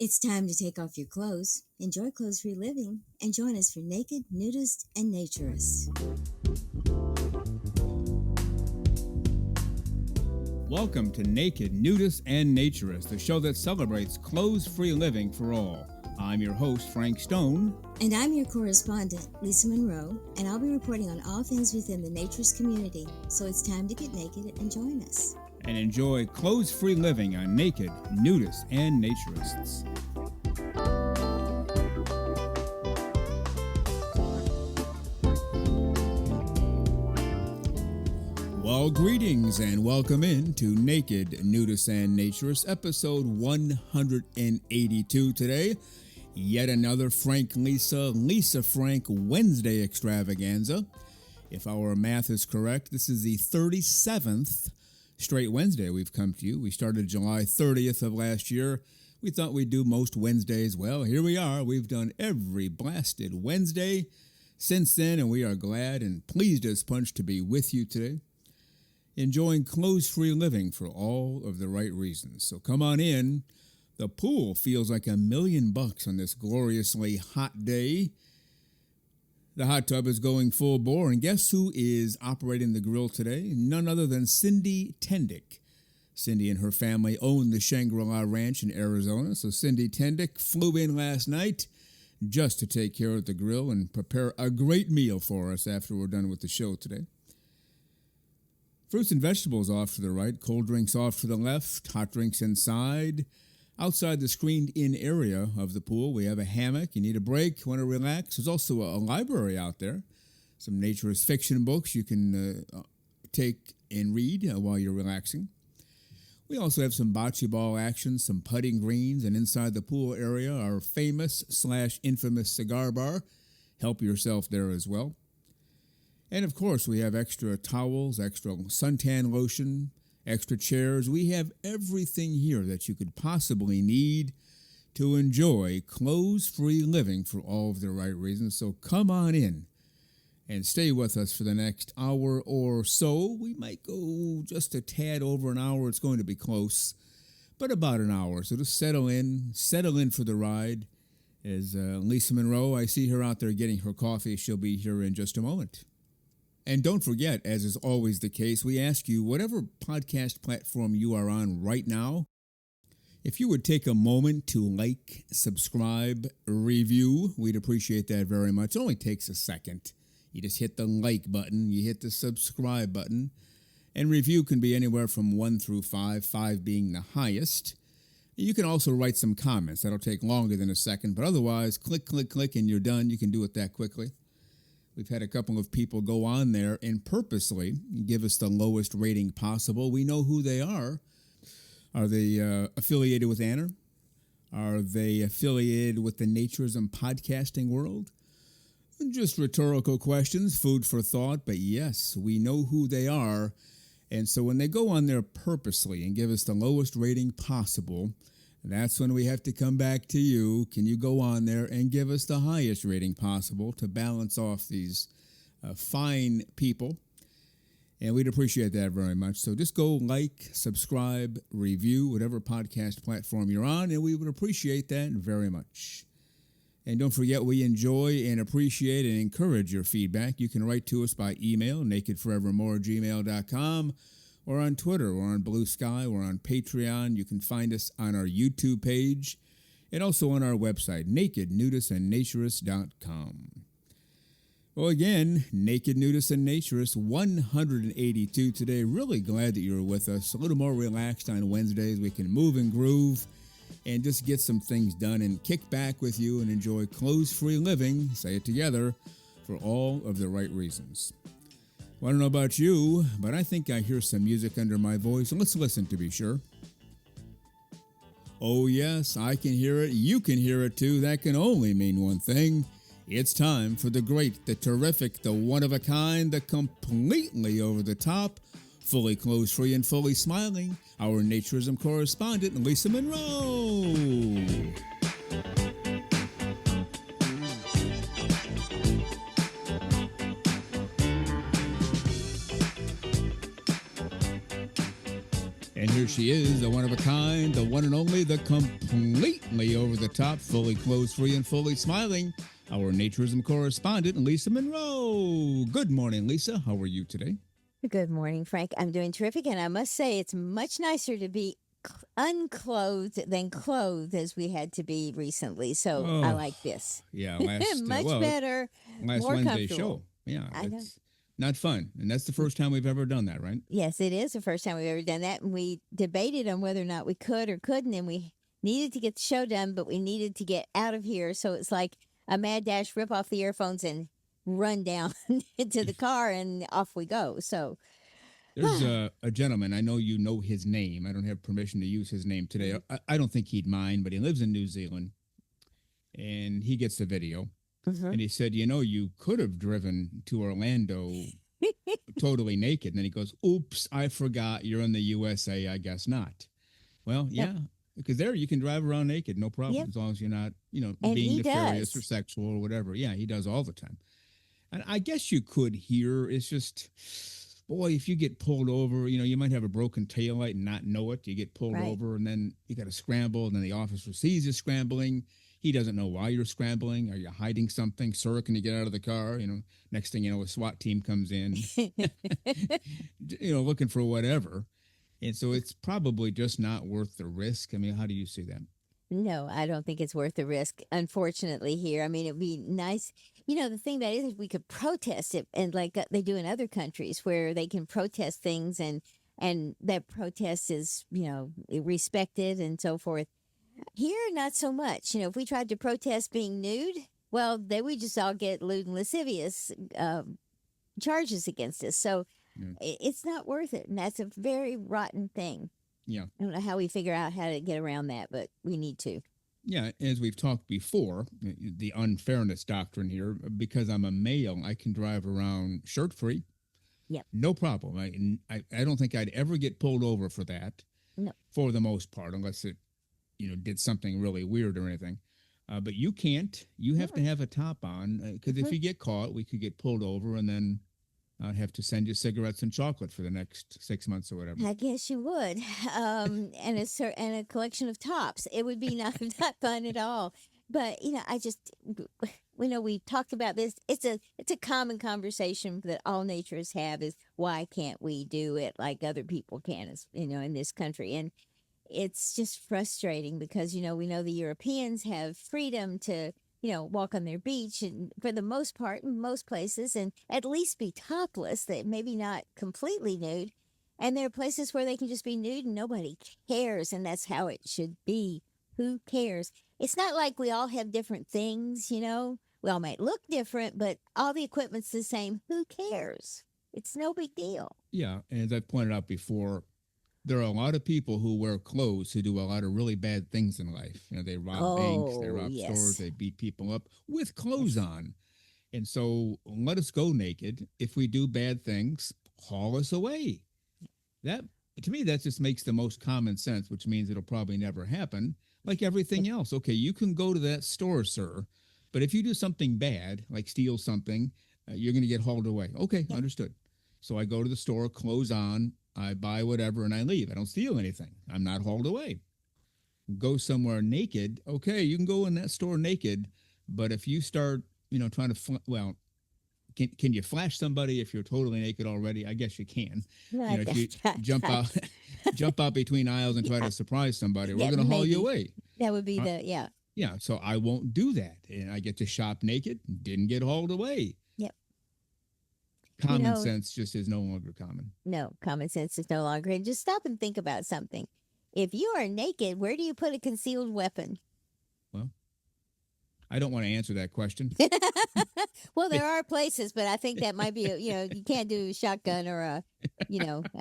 It's time to take off your clothes, enjoy clothes-free living, and join us for Naked, Nudist, and Naturist. Welcome to Naked, Nudist, and Naturist, the show that celebrates clothes-free living for all. I'm your host, Frank Stone. And I'm your correspondent, Lisa Monroe, and I'll be reporting on all things within the Naturist community. So it's time to get naked and join us. And enjoy clothes-free living on Naked, Nudists, and Naturists. Well, greetings and welcome in to Naked, Nudists, and Naturists, episode 182 today. Yet another Frank Lisa Frank Wednesday extravaganza. If our math is correct, this is the 37th straight Wednesday we've come to you. We started July 30th of last year. We thought we'd do most Wednesdays. Well, here we are. We've done every blasted Wednesday since then, and we are glad and pleased as punch to be with you today, enjoying clothes-free living for all of the right reasons. So come on in. The pool feels like $1 million on this gloriously hot day. The hot tub is going full bore, and guess who is operating the grill today? None other than Cindy Tendick. Cindy and her family own the Shangri-La Ranch in Arizona, so Cindy Tendick flew in last night just to take care of the grill and prepare a great meal for us after we're done with the show today. Fruits and vegetables off to the right, cold drinks off to the left, hot drinks inside. Outside the screened-in area of the pool, we have a hammock. You need a break, want to relax. There's also a library out there, some naturist fiction books you can take and read while you're relaxing. We also have some bocce ball action, some putting greens, and inside the pool area, our famous/infamous cigar bar. Help yourself there as well. And, of course, we have extra towels, extra suntan lotion, extra chairs. We have everything here that you could possibly need to enjoy clothes-free living for all of the right reasons. So come on in and stay with us for the next hour or so. We might go just a tad over an hour. It's going to be close, but about an hour. So just settle in for the ride. As Lisa Monroe, I see her out there getting her coffee. She'll be here in just a moment. And don't forget, as is always the case, we ask you, whatever podcast platform you are on right now, if you would take a moment to like, subscribe, review, we'd appreciate that very much. It only takes a second. You just hit the like button, you hit the subscribe button, and review can be anywhere from 1 through 5, 5 being the highest. You can also write some comments. That'll take longer than a second, but otherwise, click, and you're done. You can do it that quickly. We've had a couple of people go on there and purposely give us the lowest rating possible. We know who they are. Are they affiliated with Anna? Are they affiliated with the Naturism podcasting world? Just rhetorical questions, food for thought, but yes, we know who they are. And so when they go on there purposely and give us the lowest rating possible, that's when we have to come back to you. Can you go on there and give us the highest rating possible to balance off these fine people? And we'd appreciate that very much. So just go like, subscribe, review, whatever podcast platform you're on, and we would appreciate that very much. And don't forget, we enjoy and appreciate and encourage your feedback. You can write to us by email, nakedforevermore@gmail.com, or on Twitter, or on Blue Sky, or on Patreon. You can find us on our YouTube page, and also on our website, nakednudistandnaturist.com. Well, again, Naked Nudist and Naturist, 182 today. Really glad that you're with us. A little more relaxed on Wednesdays. We can move and groove and just get some things done and kick back with you and enjoy clothes-free living, say it together, for all of the right reasons. Well, I don't know about you, but I think I hear some music under my voice. Let's listen to be sure. Oh, yes, I can hear it. You can hear it, too. That can only mean one thing. It's time for the great, the terrific, the one-of-a-kind, the completely over-the-top, fully clothes-free and fully smiling, our Naturism correspondent, Lisa Monroe. here she is, the one of a kind, the one and only, the completely over the top, fully clothes free and fully smiling, our naturism correspondent, Lisa Monroe. Good morning, Lisa. How are you today? Good morning, Frank. I'm doing terrific, and I must say it's much nicer to be unclothed than clothed as we had to be recently. So I like this. Yeah, much better, last more Wednesday comfortable. show. Yeah, I know. it's not fun, and that's the first time we've ever done that, right? Yes, it is the first time we've ever done that, and we debated on whether or not we could or couldn't, and we needed to get the show done, but we needed to get out of here. So it's like a mad dash, rip off the earphones and run down into the car, and off we go. So there's a gentleman, I know you know his name. I don't have permission to use his name today. I don't think he'd mind, but he lives in New Zealand, and he gets the video. And he said, you could have driven to Orlando totally naked. And then he goes, oops, I forgot you're in the USA. I guess not. Well, yeah, because there you can drive around naked, no problem, as long as you're not, being nefarious or sexual or whatever. Yeah, he does all the time. And I guess you could here. It's just, boy, if you get pulled over, you might have a broken taillight and not know it. You get pulled over, and then you got to scramble, and then the officer sees you scrambling. He doesn't know why you're scrambling. Are you hiding something? Sir, can you get out of the car? Next thing you know, a SWAT team comes in, looking for whatever. And so it's probably just not worth the risk. I mean, how do you see that? No, I don't think it's worth the risk, unfortunately, here. I mean, it'd be nice. The thing about it is we could protest it, and like they do in other countries where they can protest things, and that protest is, respected and so forth. Here, not so much. If we tried to protest being nude, well, then we just all get lewd and lascivious charges against us. So it's not worth it. And that's a very rotten thing. Yeah. I don't know how we figure out how to get around that, but we need to. Yeah, as we've talked before, the unfairness doctrine here, because I'm a male, I can drive around shirt-free. Yep. No problem. I don't think I'd ever get pulled over for that. No. For the most part, unless it did something really weird or anything. But you can't. You have to have a top on, because if you get caught, we could get pulled over, and then I'd have to send you cigarettes and chocolate for the next 6 months or whatever. I guess you would. And a collection of tops. It would be not fun at all. But, we've talked about this. It's a common conversation that all naturists have is, why can't we do it like other people can, in this country? And it's just frustrating because, we know the Europeans have freedom to, walk on their beach, and for the most part, in most places, and at least be topless, that maybe not completely nude. And there are places where they can just be nude and nobody cares. And that's how it should be. Who cares? It's not like we all have different things, We all might look different, but all the equipment's the same. Who cares? It's no big deal. Yeah. And as I've pointed out before, there are a lot of people who wear clothes who do a lot of really bad things in life. They rob banks, they rob stores, they beat people up with clothes on. And so let us go naked. If we do bad things, haul us away. That, to me, that just makes the most common sense, which means it'll probably never happen. Like everything else. Okay, you can go to that store, sir, but if you do something bad, like steal something, you're going to get hauled away. Okay, understood. So I go to the store, clothes on, I buy whatever, and I leave. I don't steal anything. I'm not hauled away. Go somewhere naked. Okay, you can go in that store naked, but if you start, trying to, can you flash somebody if you're totally naked already? I guess you can. If you jump out between aisles and try to surprise somebody, we're going to haul you away. That would be Yeah, so I won't do that. And I get to shop naked, didn't get hauled away. Yep. Common sense just is no longer common. No, common sense is no longer. And just stop and think about something. If you are naked, where do you put a concealed weapon? Well, I don't want to answer that question. Well, there are places, but I think that might be, you can't do a shotgun or a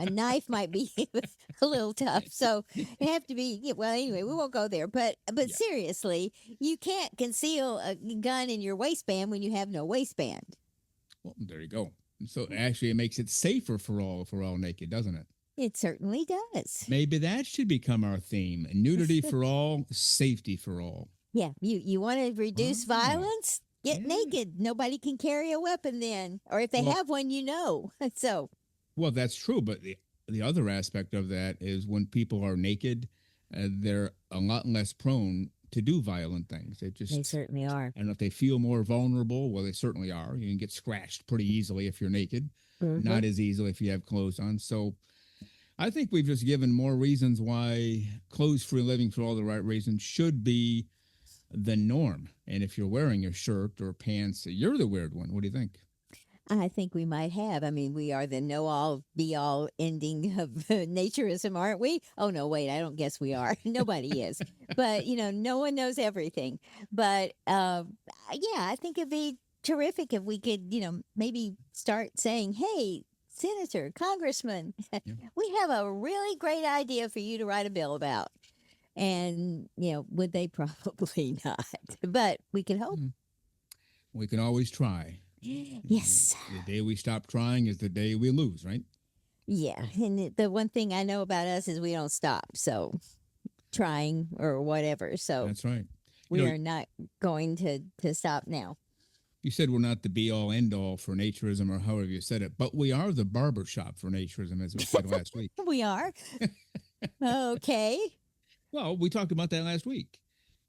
knife might be a little tough. So it have to be, well, anyway, we won't go there. But seriously, you can't conceal a gun in your waistband when you have no waistband. Well, there you go. So actually, it makes it safer for all naked, doesn't it? It certainly does. Maybe that should become our theme. Nudity for all, safety for all. Yeah, you want to reduce violence? Get naked. Nobody can carry a weapon then. Or if they have one, So. Well, that's true, but the other aspect of that is when people are naked, they're a lot less prone to do violent things. They They just, certainly are. and if they feel more vulnerable, well, they certainly are. You can get scratched pretty easily if you're naked, Mm-hmm. not as easily if you have clothes on. So I think we've just given more reasons why clothes-free living for all the right reasons should be the norm. And if you're wearing a shirt or pants, you're the weird one. What do you think? I think we might have. I mean, we are the know all, be all ending of naturism, aren't we? Oh, no, wait, I don't guess we are. Nobody is. But, no one knows everything. But yeah, I think it'd be terrific if we could, maybe start saying, hey, Senator, Congressman, Yeah. we have a really great idea for you to write a bill about. And, would they probably not? But we can hope. Hmm. We can always try. Yes. The day we stop trying is the day we lose, right? Yeah, and the one thing I know about us is we don't stop. So trying or whatever. So That's right. we are not going to stop now. You said we're not the be all end all for naturism or however you said it, but we are the barber shop for naturism, as we said last week. We are. Okay. Well, we talked about that last week.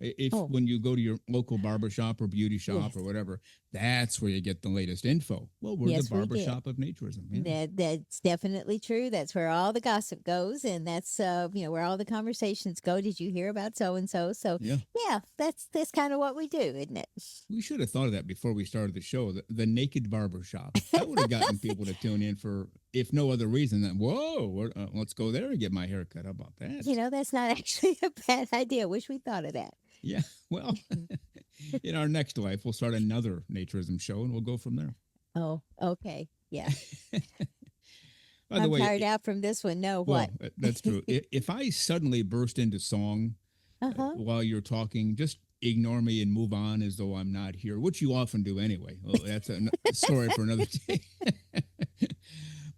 If Oh. when you go to your local barber shop or beauty shop Yes. or whatever, that's where you get the latest info. Well, we're Yes, the we barber did. shop of naturism. Yeah. That's definitely true. That's where all the gossip goes, and that's where all the conversations go. Did you hear about so and so? So Yeah. yeah, that's kind of what we do, isn't it? We should have thought of that before we started the show. The naked barber shop. That would have gotten people to tune in for, if no other reason than, whoa, let's go there and get my hair cut. How about that? That's not actually a bad idea. Wish we thought of that. Yeah. Well, in our next life, we'll start another naturism show and we'll go from there. Oh, okay. Yeah. By the I'm way, tired out from this one. No, well, what? that's true. If I suddenly burst into song Uh-huh. while you're talking, just ignore me and move on as though I'm not here, which you often do anyway. Well, that's a story for another day.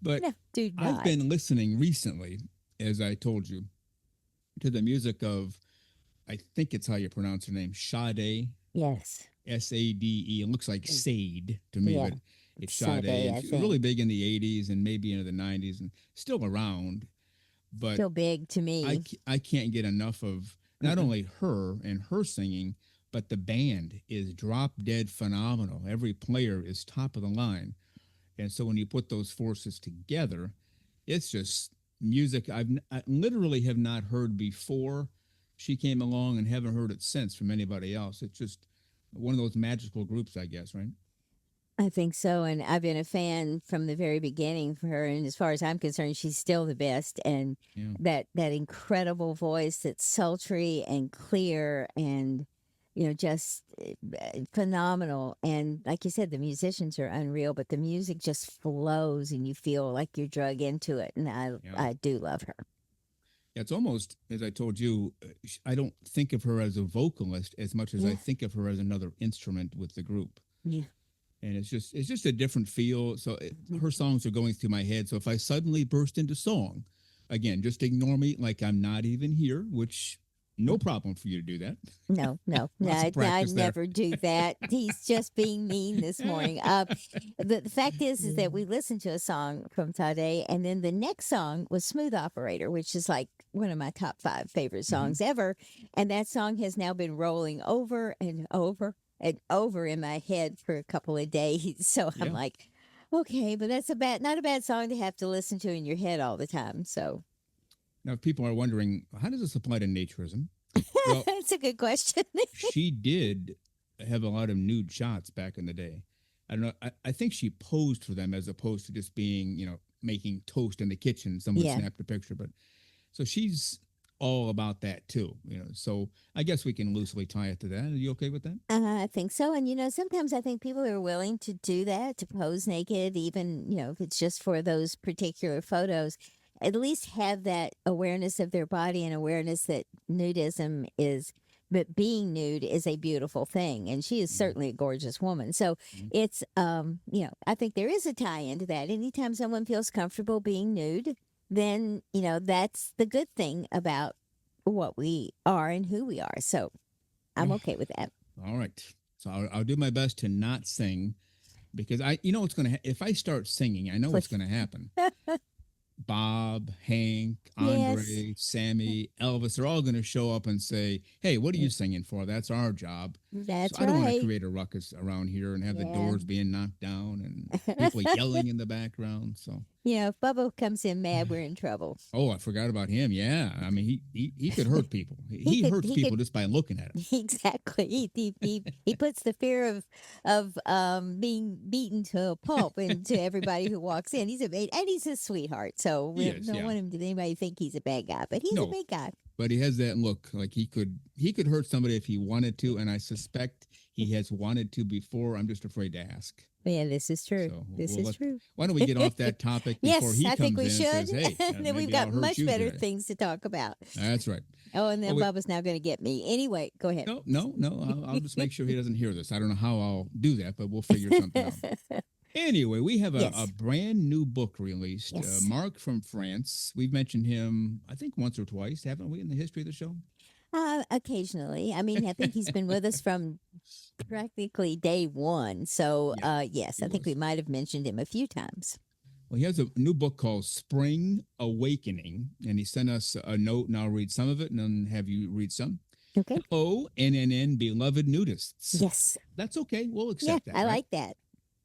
But No, do I've not. been listening recently, as I told you, to the music of, I think it's how you pronounce her name, Sade, Yes. Sade. It looks like Sade to me, Yeah. but it's Sade, Sade. I It's really think. big in the 80s and maybe into the 90s and still around. But Still big to me. I can't get enough of not Mm-mm. only her and her singing, but the band is drop dead phenomenal. Every player is top of the line. And so when you put those forces together, it's just music I literally have not heard before she came along and haven't heard it since from anybody else. It's just one of those magical groups, I guess, right? I think so. And I've been a fan from the very beginning for her. And as far as I'm concerned, she's still the best. And Yeah. that incredible voice that's sultry and clear and, just phenomenal. And like you said, the musicians are unreal, but the music just flows and you feel like you're drug into it. And Yeah. I do love her. It's almost, as I told you, I don't think of her as a vocalist as much as I Yeah. think of her as another instrument with the group. Yeah. And it's just a different feel. So her songs are going through my head. So if I suddenly burst into song, again, just ignore me like I'm not even here, which no problem for you to do that. No, Lots of I practice there. never do that. He's just being mean this morning. The fact is that we listened to a song from Sade, and then the next song was Smooth Operator, which is like one of my top 5 favorite songs ever. And that song has now been rolling over and over and over in my head for a couple of days. So Yeah. I'm like, okay, but that's not a bad song to have to listen to in your head all the time. So Now, if people are wondering, how does this apply to naturism? Well, that's a good question. she did have a lot of nude shots back in the day. I don't know. I think she posed for them as opposed to just being, making toast in the kitchen. Someone Yeah. snapped a picture. But so she's all about that too, So I guess we can loosely tie it to that. Are you okay with that? I think so. And, sometimes I think people are willing to do that, to pose naked, even, if it's just for those particular photos, at least have that awareness of their body and awareness that nudism is, but being nude is a beautiful thing. And she is certainly a gorgeous woman. So it's, I think there is a tie into that. Anytime someone feels comfortable being nude, then, that's the good thing about what we are and who we are. So I'm okay with that. All right. So I'll do my best to not sing because what's going to if I start singing, I know what's going to happen. Bob, Hank, Yes, Andre, Sammy, Elvis are all going to show up and say, "Hey, what are you singing for? That's our job." So that's I don't want to right. create a ruckus around here and have the Yeah. doors being knocked down and people yelling in the background. So, If Bubba comes in mad, we're in trouble. oh, I forgot about him. Yeah, I mean, he could hurt people. He hurts He people could just by looking at him. exactly. He puts the fear of being beaten to a pulp into everybody who walks in. He's a sweetheart. So He we is, don't yeah. want him to anybody think he's a bad guy, but he's a No, big guy. but he has that look like he could hurt somebody if he wanted to, and I suspect he has wanted to before. I'm just afraid to ask. Yeah, this is true. So This we'll is let. true. Why don't we get off that topic before Yes, he I think comes we in and should. says, "Hey, And then we've maybe I'll got hurt much you better today." things to talk about. That's right. Oh, and Well, then Bubba's now going to get me. Anyway, go ahead. no, no, no. I'll just make sure he doesn't hear this. I don't know how I'll do that, but we'll figure something out. Anyway, we have a Yes. brand new book released. Yes. Mark from France. We've mentioned him, I think, once or twice, haven't we, in the history of the show? Occasionally. I mean, I think he's been with us from practically day one. So, Yeah, yes, he I think we was. might have mentioned him a few times. Well, he has a new book called Spring Awakening, and he sent us a note, and I'll read some of it and then have you read some. Okay. Hello, NNN beloved nudists. Yes. That's okay. We'll Yeah, accept that, I right? like that.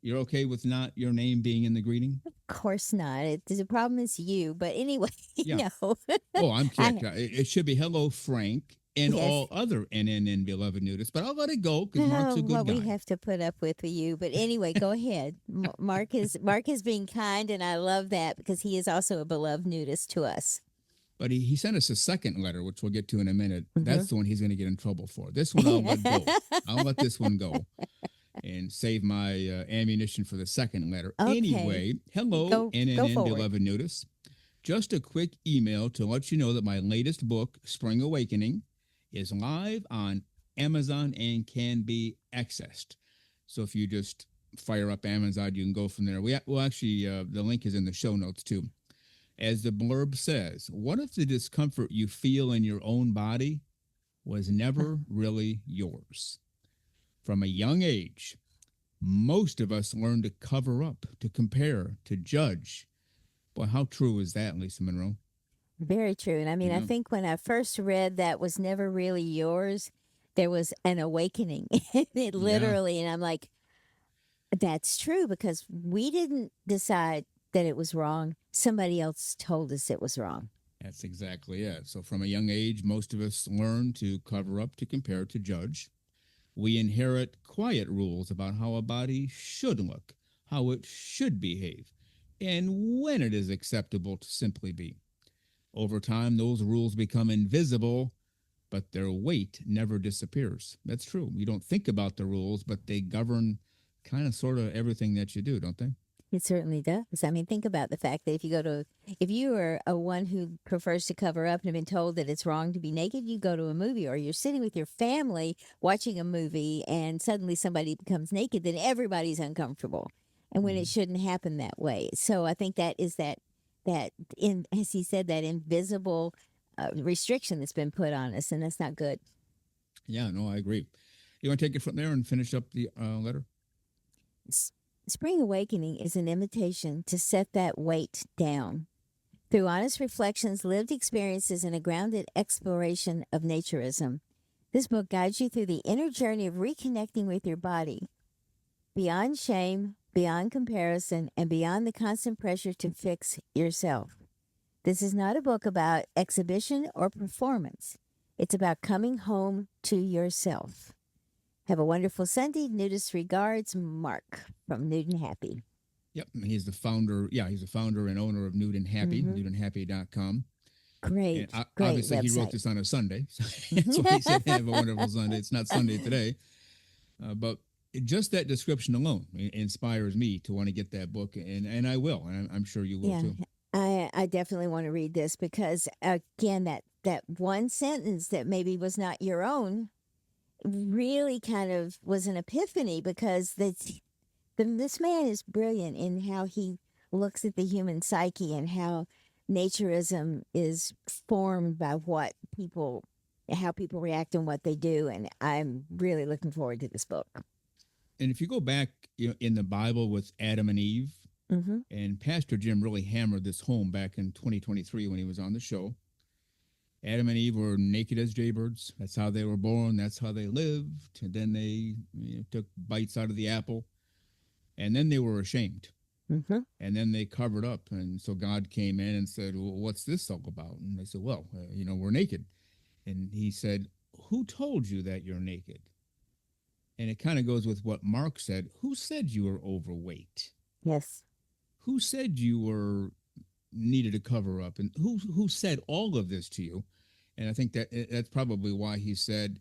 You're okay with not your name being in the greeting? Of course not. The problem is you. But anyway, Yeah. no. Oh, I'm I, kidding. It should be hello, Frank, and yes. all other NNN beloved nudists, but I'll let it go because Mark's a good What we guy. have to put up with you. But anyway, go ahead. Mark is being kind, and I love that because he is also a beloved nudist to us. But he sent us a second letter, which we'll get to in a minute. That's the one he's going to get in trouble for. This one I'll let go. I'll let this one go and save my ammunition for the second letter. Okay. Anyway, hello, Go NNN forward. beloved nudists. Just a quick email to let you know that my latest book, Spring Awakening, is live on Amazon and can be accessed. So if you just fire up Amazon, you can go from there. Well, actually, the link is in the show notes too. As the blurb says, what if the discomfort you feel in your own body was never really yours? From a young age, most of us learn to cover up, to compare, to judge. Boy, how true is that, Lisa Monroe? Very true. And I mean, I Yeah. think when I first read that was never really yours, there was an awakening. It literally, and I'm like, that's true because we didn't decide that it was wrong. Somebody else told us it was wrong. That's exactly it. So from a young age, most of us learn to cover up, to compare, to judge. We inherit quiet rules about how a body should look, how it should behave, and when it is acceptable to simply be. Over time, those rules become invisible, but their weight never disappears. That's true. You don't think about the rules, but they govern kind of sort of everything that you do, don't they? It certainly does. I mean, think about the fact that if you are a one who prefers to cover up and have been told that it's wrong to be naked, you go to a movie or you're sitting with your family watching a movie and suddenly somebody becomes naked, then everybody's uncomfortable. And when it shouldn't happen that way. So I think that is that as he said, that invisible restriction that's been put on us, and that's not good. Yeah, no, I agree. You want to take it from there and finish up the letter? Spring Awakening is an invitation to set that weight down. Through honest reflections, lived experiences, and a grounded exploration of naturism, this book guides you through the inner journey of reconnecting with your body, beyond shame, beyond comparison, and beyond the constant pressure to fix yourself. This is not a book about exhibition or performance. It's about coming home to yourself. Have a wonderful Sunday. Nudist regards, Mark from Nude and Happy. Yep, he's the founder. Yeah, he's the founder and owner of Nude and Happy, nudeandhappy.com. Great, And great obviously, website. he wrote this on a Sunday. So that's why he said, have a wonderful Sunday. It's not Sunday today. But just that description alone inspires me to want to get that book, and I will. And I'm sure you will Yeah, too. I definitely want to read this because, again, that one sentence that maybe was not your own really kind of was an epiphany because this man is brilliant in how he looks at the human psyche and how naturism is formed by how people react and what they do. And I'm really looking forward to this book. And if you go back in the Bible with Adam and Eve, Mm-hmm. And Pastor Jim really hammered this home back in 2023 when he was on the show. Adam and Eve were naked as jaybirds. That's how they were born. That's how they lived. And then they took bites out of the apple. And then they were ashamed. Mm-hmm. And then they covered up. And so God came in and said, well, what's this all about? And they said, well, we're naked. And he said, who told you that you're naked? And it kind of goes with what Mark said. Who said you were overweight? Yes. Who said you were needed to cover up? And who said all of this to you? And I think that's probably why he said,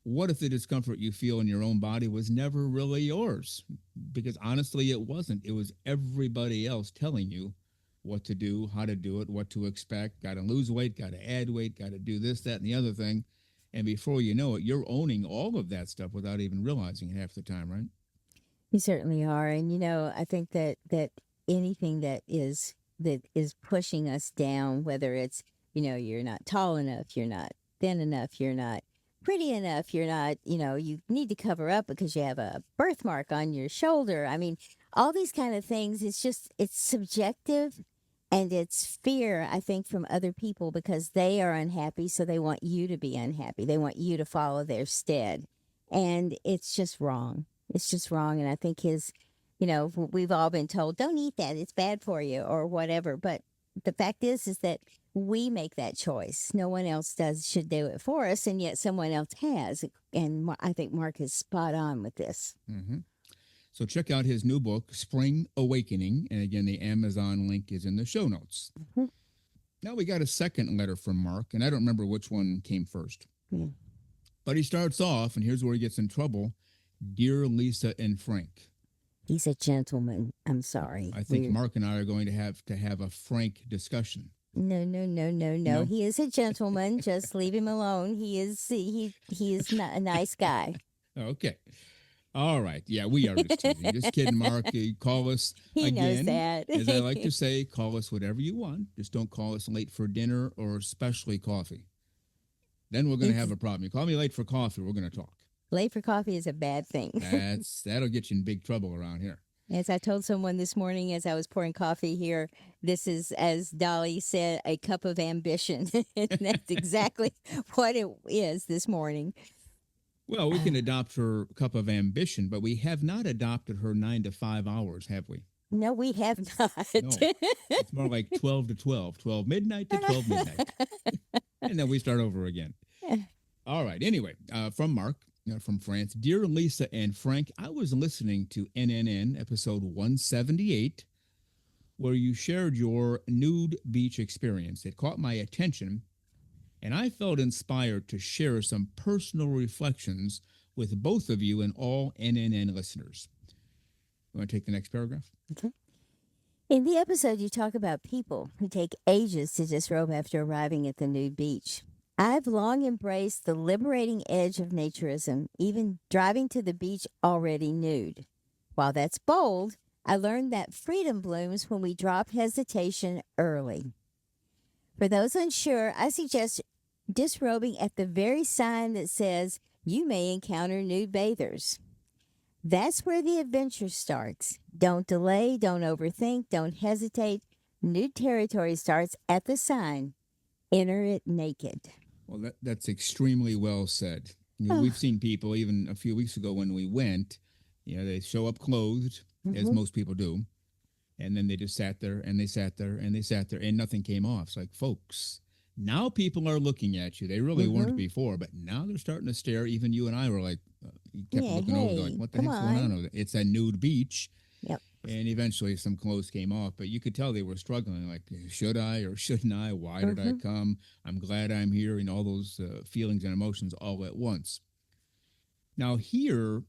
what if the discomfort you feel in your own body was never really yours? Because honestly, it wasn't. It was everybody else telling you what to do, how to do it, what to expect. Got to lose weight, got to add weight, got to do this, that, and the other thing. And before you know it, you're owning all of that stuff without even realizing it half the time, right? You certainly are. And, I think that anything that is pushing us down, whether it's, you're not tall enough, you're not thin enough, you're not pretty enough, you're not, you need to cover up because you have a birthmark on your shoulder. I mean, all these kind of things, it's subjective, and it's fear, I think, from other people because they are unhappy. So they want you to be unhappy. They want you to follow their stead. And it's just wrong. It's just wrong. And I think we've all been told, don't eat that. It's bad for you or whatever. But the fact is that we make that choice. No one else should do it for us. And yet someone else has. And I think Mark is spot on with this. Mm-hmm. So check out his new book, Spring Awakening. And again, the Amazon link is in the show notes. Mm-hmm. Now we got a second letter from Mark, and I don't remember which one came first. Yeah. But he starts off, and here's where he gets in trouble. Dear Lisa and Frank. He's a gentleman. I'm sorry. I think Mark and I are going to have a frank discussion. No. He is a gentleman. Just leave him alone. He is not a nice guy. Okay. All right. Yeah, we are just teasing. Just kidding, Mark. You call us He again. knows that. As I like to say, call us whatever you want. Just don't call us late for dinner or especially coffee. Then we're going to have a problem. You call me late for coffee, we're going to talk. Late for coffee is a bad thing. That'll get you in big trouble around here. As I told someone this morning as I was pouring coffee here, this is, as Dolly said, a cup of ambition. And that's exactly what it is this morning. Well, we can adopt her cup of ambition, but we have not adopted her 9 to 5 hours, have we? No, we have not. No. It's more like 12 to 12 midnight to 12 midnight. And then we start over again. All right. Anyway, from Mark, from France. Dear Lisa and Frank, I was listening to NNN episode 178, where you shared your nude beach experience. It caught my attention, and I felt inspired to share some personal reflections with both of you and all NNN listeners. You want to take the next paragraph? Okay. In the episode, you talk about people who take ages to disrobe after arriving at the nude beach. I've long embraced the liberating edge of naturism, even driving to the beach already nude. While that's bold, I learned that freedom blooms when we drop hesitation early. For those unsure, I suggest disrobing at the very sign that says you may encounter nude bathers. That's where the adventure starts. Don't delay, don't overthink, don't hesitate. Nude territory starts at the sign. Enter it naked. Well, that's extremely well said. We've seen people, even a few weeks ago when we went, they show up clothed, as most people do, and then they just sat there, and they sat there, and they sat there, and nothing came off. It's like, folks, now people are looking at you. They really weren't before, but now they're starting to stare. Even you and I were like, kept looking over, like, what the heck's going on over there? It's a nude beach. Yep. And eventually some clothes came off, but you could tell they were struggling, like, should I or shouldn't I? Why did I come? I'm glad I'm here, and all those feelings and emotions all at once. Now here,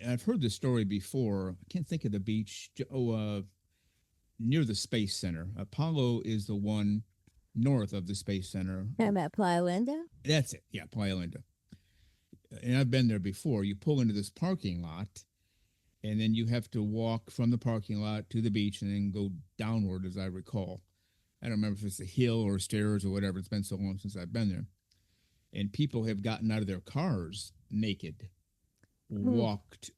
I've heard this story before. I can't think of the beach. Near the Space Center. Apollo is the one north of the Space Center. How about Playa Linda? That's it. Yeah, Playa Linda. And I've been there before. You pull into this parking lot, and then you have to walk from the parking lot to the beach and then go downward, as I recall. I don't remember if it's a hill or stairs or whatever. It's been so long since I've been there. And people have gotten out of their cars naked, walked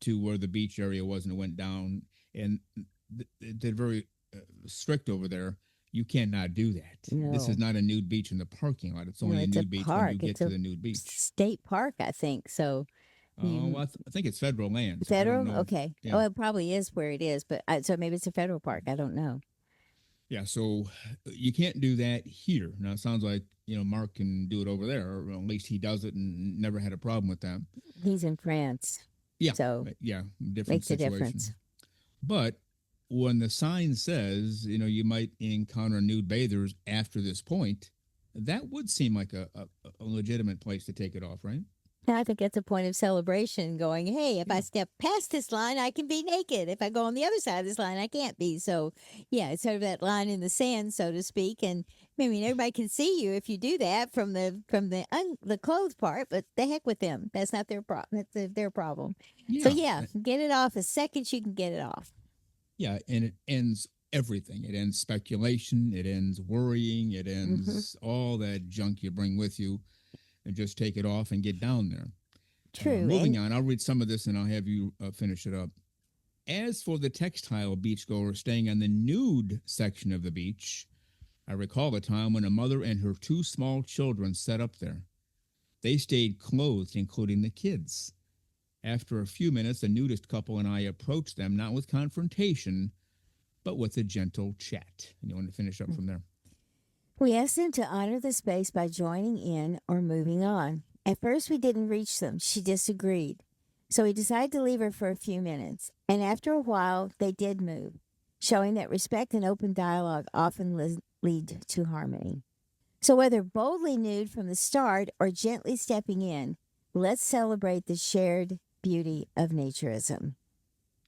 to where the beach area was, and went down. And they're very strict over there. You cannot do that. This is No, not a nude beach in the parking lot. It's no, only a it's a nude beach when you park. get It's to a the nude beach. state park, I think. So Oh, you well, I think it's federal land, so I don't federal? know. Okay. Yeah, Oh, it probably is where it is, but so maybe it's a federal park. I don't know. yeah. So you can't do that here. Now it sounds like Mark can do it over there, or at least he does it and never had a problem with that. He's in France, Yeah, so yeah, different makes a situation. difference. But when the sign says, you might encounter nude bathers after this point, that would seem like a legitimate place to take it off, right? I think it's a point of celebration going, hey, if I Yeah. step past this line, I can be naked. If I go on the other side of this line, I can't be. So, yeah, it's sort of that line in the sand, so to speak. And I mean, everybody can see you if you do that from the clothes part, but the heck with them. That's not their problem. That's their problem. So, Yeah. yeah, get it off as second you can get it off. Yeah. And it ends everything. It ends speculation. It ends worrying. It Hmm. ends all that junk you bring with you and just take it off and get down there. True. Moving And on, I'll read some of this and I'll have you finish it up. As for the textile beachgoer staying on the nude section of the beach, I recall a time when a mother and her two small children set up there. They stayed clothed, including the kids. After a few minutes, the nudist couple and I approached them, not with confrontation, but with a gentle chat. And you want to finish up from there? we asked them to honor the space by joining in or moving on. At first, we didn't reach them. She disagreed. So we decided to leave her for a few minutes. And after a while, they did move, showing that respect and open dialogue often lead to harmony. So, whether boldly nude from the start or gently stepping in, let's celebrate the shared beauty of naturism.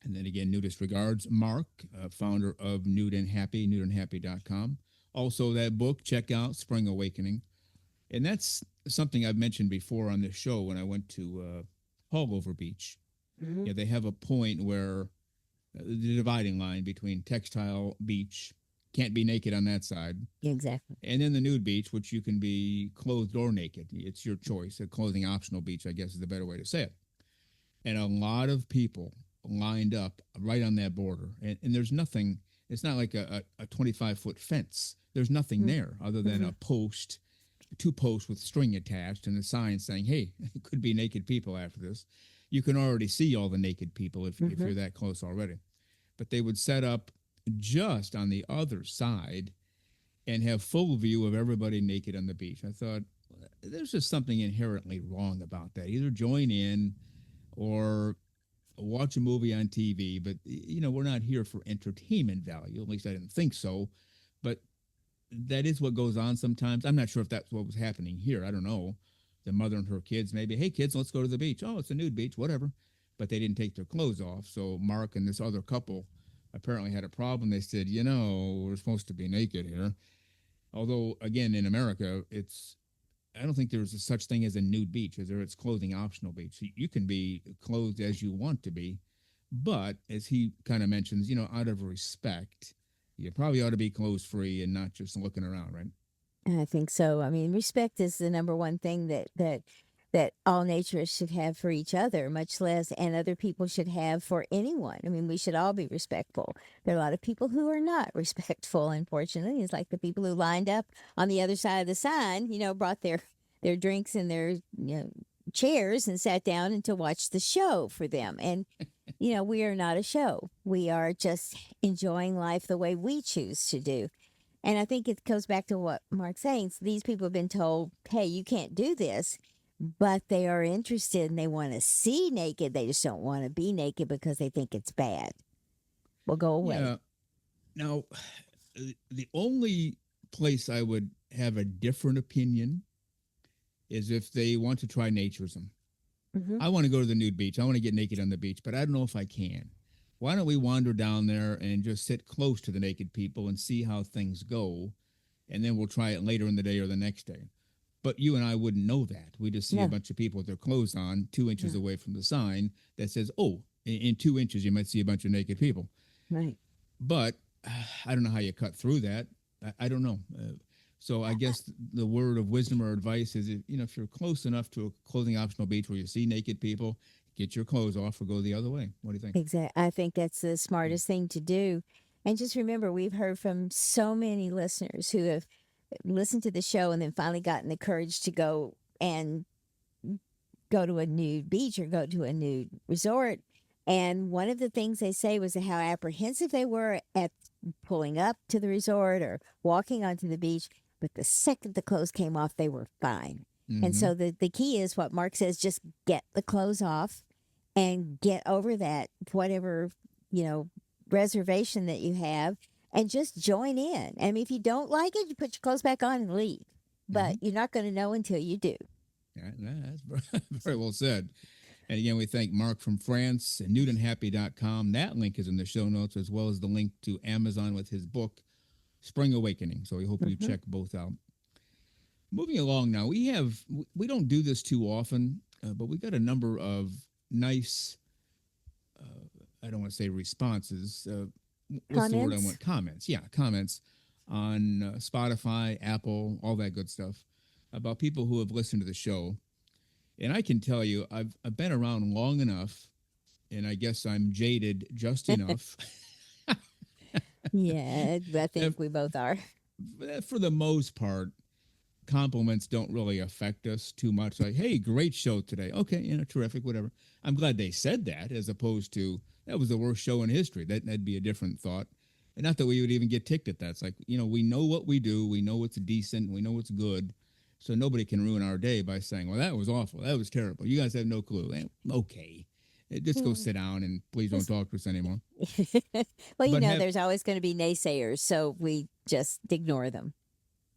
And then again, nudist regards, Mark, founder of Nude and Happy, nudeandhappy.com. Also, that book, check out Spring Awakening. And that's something I've mentioned before on this show when I went to Hallover Beach. Mm-hmm. Yeah, they have a point where the dividing line between textile beach, can't be naked on that side, Exactly. and then the nude beach, which you can be clothed or naked. It's your choice. A clothing optional beach, I guess, is the better way to say it. And a lot of people lined up right on that border. And there's nothing, it's not like a 25-foot fence. There's nothing there other than Mm-hmm. a post, two posts with string attached and a sign saying, hey, it could be naked people after this. You can already see all the naked people if Mm-hmm. you're that close already. But they would set up just on the other side and have full view of everybody naked on the beach. I thought, there's just something inherently wrong about that. Either join in or watch a movie on TV, but we're not here for entertainment value. At least I didn't think so. But that is what goes on sometimes. I'm not sure if that's what was happening here. I don't know. The mother and her kids, maybe, hey kids, let's go to the beach. Oh, it's a nude beach, whatever. But they didn't take their clothes off. So Mark and this other couple apparently had a problem. They said, we're supposed to be naked here. Although, again, in America, I don't think there's a such thing as a nude beach, as there it's clothing optional beach. You can be clothed as you want to be, but as he kind of mentions, out of respect, you probably ought to be clothes free and not just looking around, right? I think so. I mean, respect is the number one thing that all naturists should have for each other, much less and other people should have for anyone. I mean, we should all be respectful. There are a lot of people who are not respectful, unfortunately. It's like the people who lined up on the other side of the sign, brought their drinks and their chairs and sat down and to watch the show for them. And we are not a show. We are just enjoying life the way we choose to do. And I think it goes back to what Mark's saying. So these people have been told, hey, you can't do this, but they are interested and they want to see naked. They just don't want to be naked because they think it's bad. Well, go away. Yeah. Now, the only place I would have a different opinion is if they want to try naturism. Mm-hmm. I want to go to the nude beach. I want to get naked on the beach, but I don't know if I can. Why don't we wander down there and just sit close to the naked people and see how things go? And then we'll try it later in the day or the next day. But you and I wouldn't know that. We just see a No, bunch of people with their clothes on 2 inches no, away from the sign that says, oh, in 2 inches, you might see a bunch of naked people. right. But I don't know how you cut through that. I don't know. So I guess the word of wisdom or advice is, if you're close enough to a clothing optional beach where you see naked people, get your clothes off or go the other way. What do you think? Exactly. I think that's the smartest thing to do. And just remember, we've heard from so many listeners who have listened to the show and then finally gotten the courage to go and go to a nude beach or go to a nude resort. And one of the things they say was how apprehensive they were at pulling up to the resort or walking onto the beach. But the second the clothes came off, they were fine. And Mm-hmm. so the key is what Mark says, just get the clothes off and get over that, whatever, you know, reservation that you have, and just join in. I mean, if you don't like it, you put your clothes back on and leave. Mm-hmm. But you're not going to know until you do. Yeah, that's very well said. And again, we thank Mark from France and nudeandhappy.com. That link is in the show notes, as well as the link to Amazon with his book, Spring Awakening. So we hope you check both out. Moving along now, we don't do this too often, but we got a number of nice, I don't want to say responses. What's the word I Comments? want? Comments. Yeah, comments on Spotify, Apple, all that good stuff about people who have listened to the show. And I can tell you, I've been around long enough, and I guess I'm jaded just enough Yeah, I that think we both are. for the most part, compliments don't really affect us too much. Like, hey, great show today. Okay, terrific, whatever. I'm glad they said that, as opposed to that was the worst show in history. That'd be a different thought. And not that we would even get ticked at that. It's like, we know what we do. We know what's decent. We know what's good. So nobody can ruin our day by saying, well, that was awful. That was terrible. You guys have no clue. Okay. Just go sit down and please don't talk to us anymore. Well, But have there's always going to be naysayers, so we just ignore them.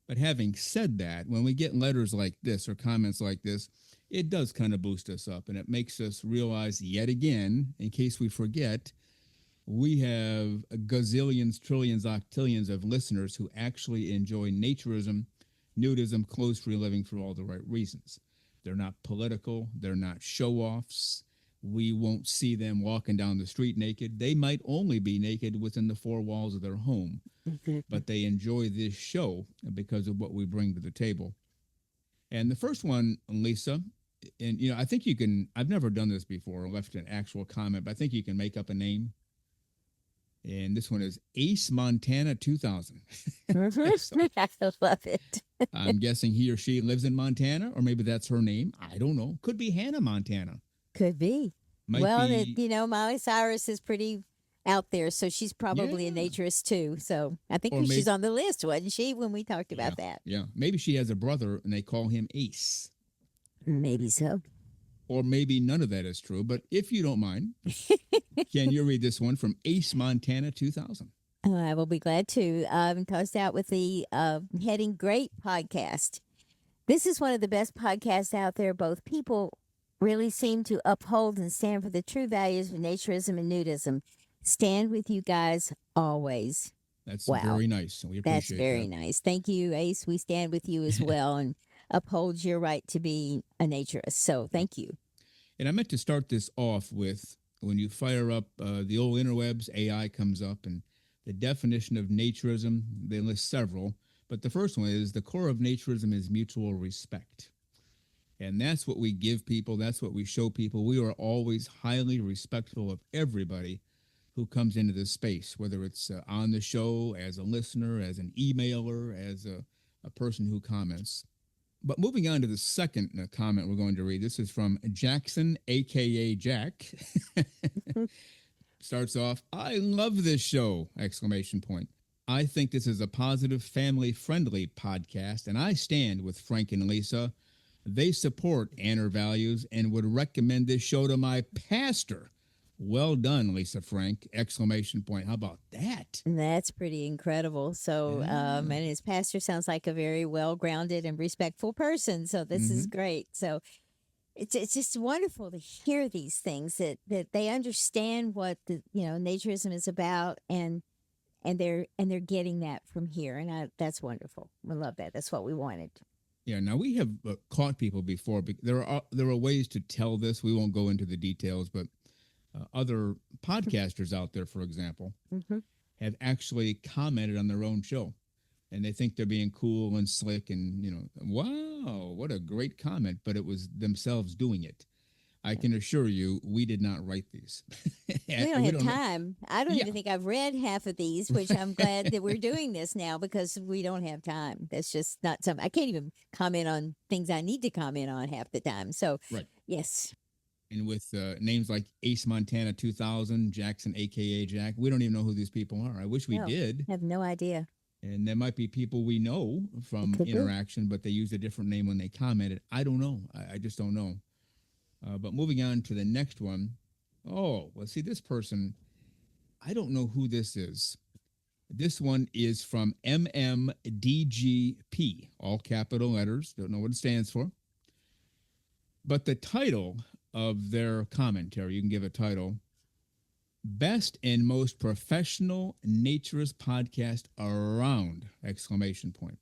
But having said that, when we get letters like this or comments like this, it does kind of boost us up, and it makes us realize yet again, in case we forget, we have gazillions, trillions, octillions of listeners who actually enjoy naturism, nudism, clothes-free living for all the right reasons. They're not political. They're not show-offs. We won't see them walking down the street naked. They might only be naked within the four walls of their home, but they enjoy this show because of what we bring to the table. And the first one, Lisa, and I think you can. I've never done this before, or left an actual comment, but I think you can make up a name. And this one is Ace Montana 2000. So I love it. I'm guessing he or she lives in Montana, or maybe that's her name. I don't know. Could be Hannah Montana. Could be. Might Well, be, Miley Cyrus is pretty out there, so she's probably a yeah. naturist too. So I think Or she's maybe, on the list, wasn't she, when we talked yeah, about that? yeah. Maybe she has a brother and they call him Ace. Maybe so. Or maybe none of that is true. But if you don't mind, can you read this one from Ace Montana 2000? I will be glad to. Toast out with the heading Great Podcast. This is one of the best podcasts out there. Both people really seem to uphold and stand for the true values of naturism and nudism. Stand with you guys always. That's Wow. very nice. We That's appreciate very that. nice. Thank you, Ace. We stand with you as well and uphold your right to be a naturist. So Yep. thank you. And I meant to start this off with when you fire up the old interwebs, AI comes up, and the definition of naturism, they list several. But the first one is the core of naturism is mutual respect. And that's what we give people. That's what we show people. We are always highly respectful of everybody who comes into this space, whether it's on the show, as a listener, as an emailer, as a person who comments. But moving on to the second comment we're going to read, this is from Jackson, a.k.a. Jack. Starts off, I love this show, exclamation point. I think this is a positive, family-friendly podcast, and I stand with Frank and Lisa. They support Anner values and would recommend this show to my pastor. Well done, Lisa Frank, exclamation point. How about that? And that's pretty incredible. So, Yeah. and his pastor sounds like a very well grounded and respectful person. So, this is great. So, it's just wonderful to hear these things that they understand what the naturism is about, and they're getting that from here, and that's wonderful. We love that. That's what we wanted. Yeah, now we have caught people before. There are ways to tell this. We won't go into the details, but other podcasters out there, for example, Mm-hmm. have actually commented on their own show, and they think they're being cool and slick, and wow, what a great comment! But it was themselves doing it. I can assure you, we did not write these. We don't We have don't know. time. I don't Yeah, even think I've read half of these, which I'm glad that we're doing this now because we don't have time. That's just not something I can't even comment on things I need to comment on half the time. So, right. yes, And with names like Ace Montana 2000, Jackson, aka Jack, we don't even know who these people are. I wish we no, did. have no idea. And there might be people we know It from could be. interaction, but they used a different name when they commented. I don't know. I just don't know. But moving on to the next one. Oh, well, see, this person, I don't know who this is. This one is from MMDGP, all capital letters. Don't know what it stands for. But the title of their commentary, you can give a title, Best and Most Professional Naturist Podcast Around, exclamation point.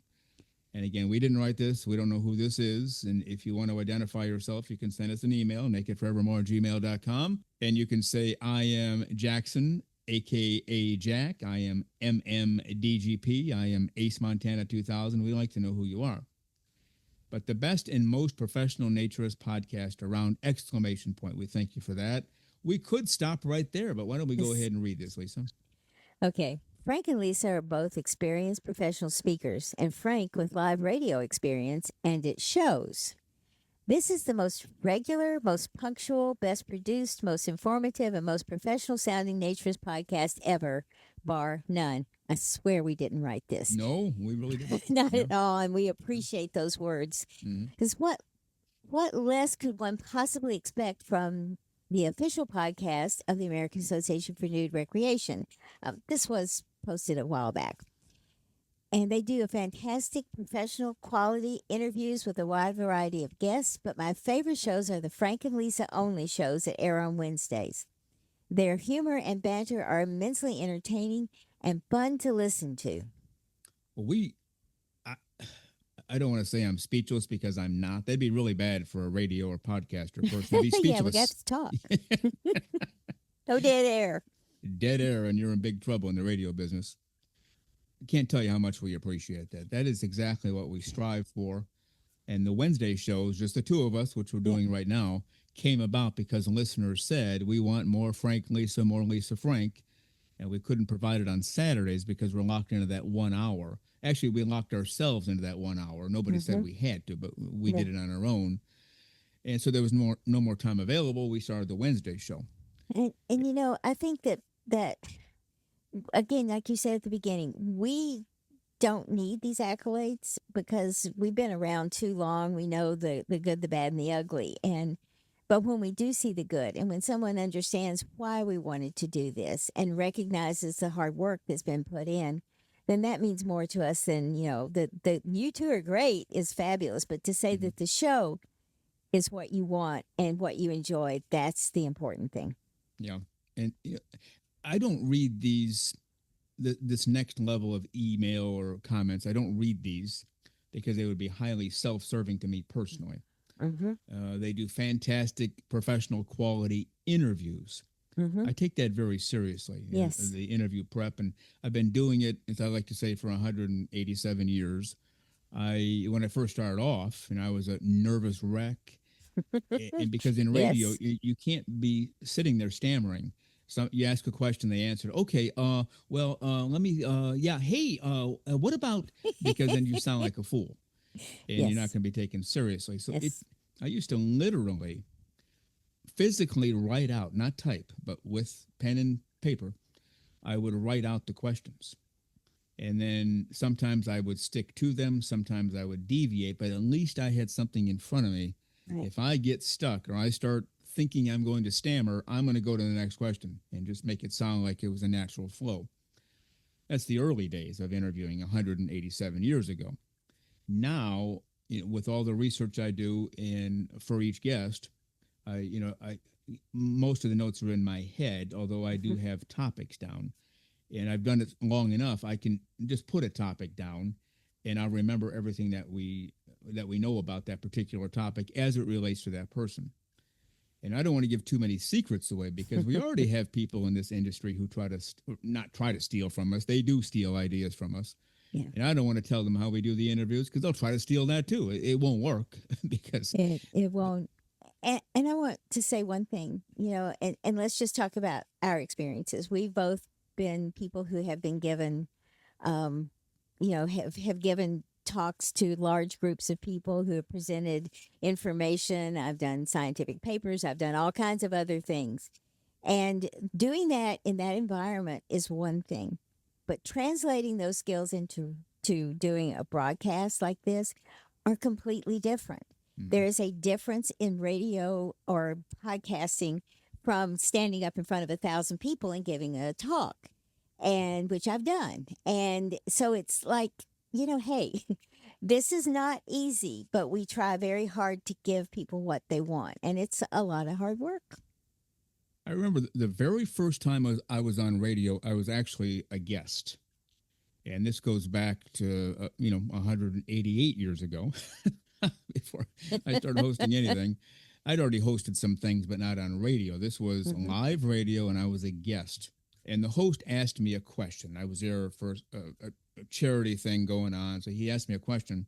And again, we didn't write this. We don't know who this is. And if you want to identify yourself, you can send us an email, nakedforevermore@gmail.com. And you can say, I am Jackson, a.k.a. Jack. I am MMDGP. I am Ace Montana 2000. We like to know who you are. But the best and most professional naturist podcast around, exclamation point. We thank you for that. We could stop right there, but why don't we go ahead and read this, Lisa? Okay. Frank and Lisa are both experienced professional speakers, and Frank with live radio experience, and it shows. This is the most regular, most punctual, best produced, most informative, and most professional sounding naturist podcast ever, bar none. I swear we didn't write this. No, we really didn't. Not No. at all, and we appreciate those words. Mhm. Because what less could one possibly expect from the official podcast of the American Association for Nude Recreation? This was posted a while back. And they do a fantastic professional quality interviews with a wide variety of guests. But my favorite shows are the Frank and Lisa only shows that air on Wednesdays. Their humor and banter are immensely entertaining and fun to listen to. Well, I don't want to say I'm speechless because I'm not. That'd be really bad for a radio or podcaster person to be speechless. Yeah, we got to talk. No dead air. Dead air, and you're in big trouble in the radio business. I can't tell you how much we appreciate that. That is exactly what we strive for. And the Wednesday shows, just the two of us, which we're doing right now, came about because listeners said, we want more Frank Lisa, more Lisa Frank. And we couldn't provide it on Saturdays because we're locked into that 1 hour. Actually, we locked ourselves into that 1 hour. Nobody said we had to, but we did it on our own. And so there was no more time available. We started the Wednesday show. And you know, I think that again, like you said at the beginning, we don't need these accolades because we've been around too long. We know the good, the bad, and the ugly. But when we do see the good, and when someone understands why we wanted to do this and recognizes the hard work that's been put in, then that means more to us than, you know, the you two are great is fabulous. But to say that the show is what you want and what you enjoy, that's the important thing. Yeah. And I don't read this next level of email or comments. I don't read these because they would be highly self-serving to me personally. They do fantastic professional quality interviews. I take that very seriously. Yes. The interview prep, and I've been doing it, as I like to say, for 187 years. When I first started off, and I was a nervous wreck, and because in radio you can't be sitting there stammering. So you ask a question, they answer, okay, let me, hey, what about, because then you sound like a fool, and you're not going to be taken seriously. So I used to literally physically write out, not type, but with pen and paper, I would write out the questions. And then sometimes I would stick to them, sometimes I would deviate, but at least I had something in front of me. Right. If I get stuck or I start thinking I'm going to stammer, I'm going to go to the next question and just make it sound like it was a natural flow. That's the early days of interviewing 187 years ago. Now, with all the research I do for each guest, most of the notes are in my head, although I do have topics down. And I've done it long enough, I can just put a topic down, and I'll remember everything that we know about that particular topic as it relates to that person. And I don't want to give too many secrets away because we already have people in this industry who not try to steal from us. They do steal ideas from us. Yeah. And I don't want to tell them how we do the interviews because they'll try to steal that too. It won't work because it won't. And I want to say one thing, and let's just talk about our experiences. We've both been people who have been given, um, have given talks to large groups of people who have presented information. I've done scientific papers. I've done all kinds of other things. And doing that in that environment is one thing, but translating those skills into to doing a broadcast like this are completely different. There is a difference in radio or podcasting from standing up in front of 1,000 people and giving a talk, and which I've done. And so it's like, hey, this is not easy, but we try very hard to give people what they want, and it's a lot of hard work. I remember the very first time I was on radio, I was actually a guest. And this goes back to, 188 years ago, before I started hosting anything. I'd already hosted some things, but not on radio. This was Mhm. live radio, and I was a guest. And the host asked me a question. I was there for a charity thing going on. So he asked me a question,